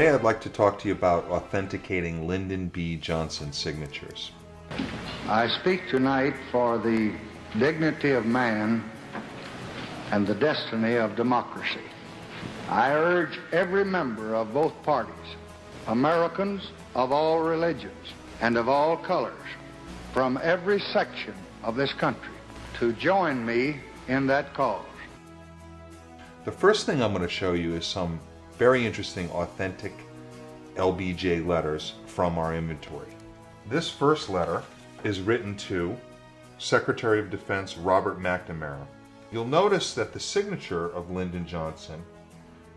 Today I'd like to talk to you about authenticating Lyndon B. Johnson signatures. I speak tonight for the dignity of man and the destiny of democracy. I urge every member of both parties, Americans of all religions and of all colors, from every section of this country, to join me in that cause. The first thing I'm going to show you is some very interesting authentic LBJ letters from our inventory. This first letter is written to Secretary of Defense Robert McNamara. You'll notice that the signature of Lyndon Johnson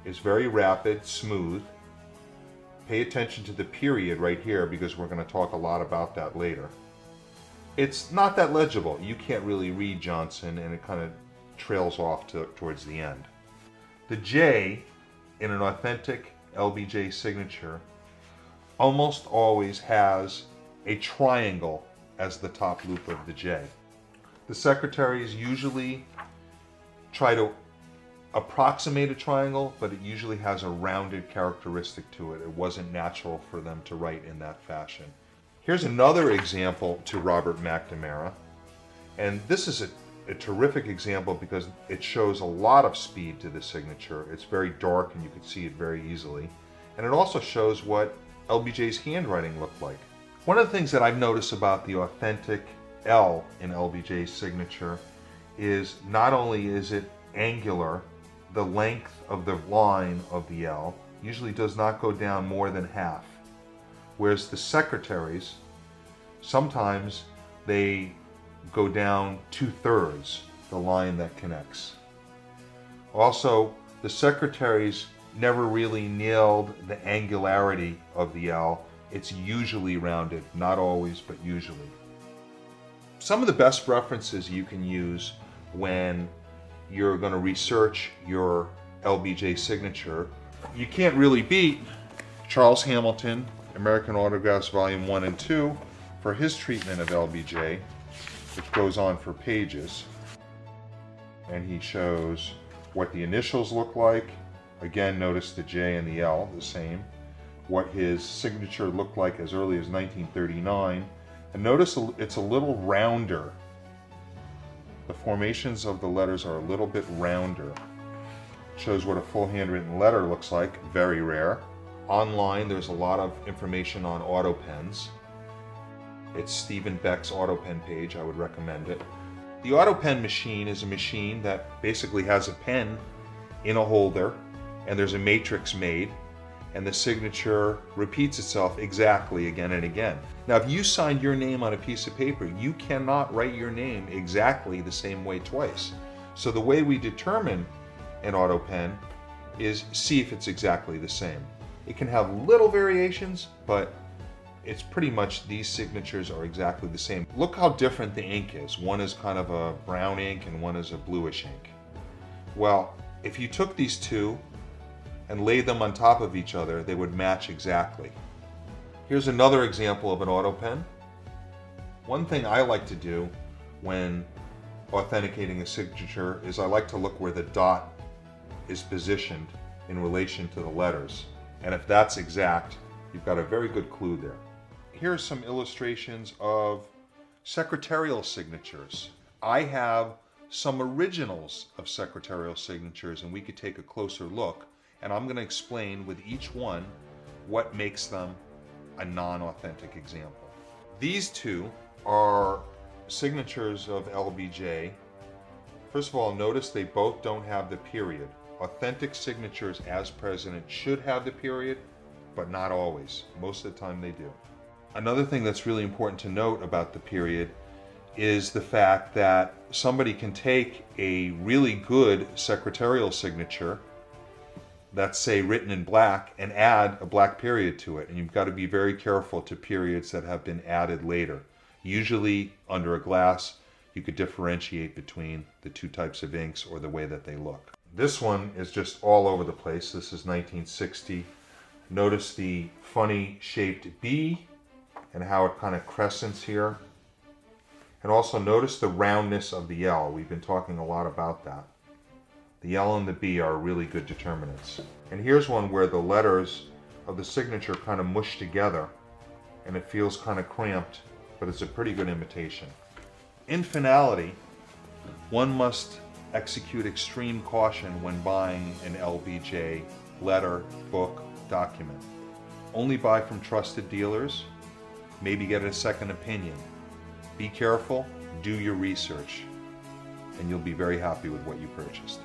is very rapid, smooth. Pay attention to the period right here because we're going to talk a lot about that later. It's not that legible. You can't really read Johnson, and it kind of trails off towards the end. The J in an authentic LBJ signature almost always has a triangle as the top loop of the J. The secretaries usually try to approximate a triangle, but it usually has a rounded characteristic to it. It wasn't natural for them to write in that fashion. Here's another example to Robert McNamara, and this is a terrific example because it shows a lot of speed to the signature. It's very dark and you can see it very easily. And it also shows what LBJ's handwriting looked like. One of the things that I've noticed about the authentic L in LBJ's signature is not only is it angular, the length of the line of the L usually does not go down more than half. Whereas the secretaries, sometimes they go down 2/3 the line that connects. Also, the secretaries never really nailed the angularity of the L. It's usually rounded, not always, but usually. Some of the best references you can use when you're going to research your LBJ signature, you can't really beat Charles Hamilton, American Autographs Volume 1 and 2, for his treatment of LBJ, which goes on for pages. And he shows what the initials look like. Again, notice the J and the L, the same. What his signature looked like as early as 1939. And notice it's a little rounder. The formations of the letters are a little bit rounder. Shows what a full handwritten letter looks like, very rare. Online, there's a lot of information on auto pens. It's Stephen Beck's auto pen page. I would recommend it. The auto pen machine is a machine that basically has a pen in a holder, and there's a matrix made, and the signature repeats itself exactly again and again. Now, if you signed your name on a piece of paper, you cannot write your name exactly the same way twice. So the way we determine an auto pen is see if it's exactly the same. It can have little variations, but it's pretty much these signatures are exactly the same. Look how different the ink is. One is kind of a brown ink and one is a bluish ink. Well, if you took these two and laid them on top of each other, they would match exactly. Here's another example of an auto pen. One thing I like to do when authenticating a signature is I like to look where the dot is positioned in relation to the letters. And if that's exact, you've got a very good clue there. Here are some illustrations of secretarial signatures. I have some originals of secretarial signatures, and we could take a closer look, and I'm going to explain with each one what makes them a non-authentic example. These two are signatures of LBJ. First of all, notice they both don't have the period. Authentic signatures as president should have the period, but not always. Most of the time they do. Another thing that's really important to note about the period is the fact that somebody can take a really good secretarial signature that's, say, written in black and add a black period to it. And you've got to be very careful to periods that have been added later. Usually under a glass, you could differentiate between the two types of inks or the way that they look. This one is just all over the place. This is 1960. Notice the funny shaped B and how it kind of crescents here. And also notice the roundness of the L. We've been talking a lot about that. The L and the B are really good determinants. And here's one where the letters of the signature kind of mushed together, and it feels kind of cramped, but it's a pretty good imitation. In finality, one must execute extreme caution when buying an LBJ letter, book, document. Only buy from trusted dealers. Maybe get a second opinion. Be careful, do your research, and you'll be very happy with what you purchased.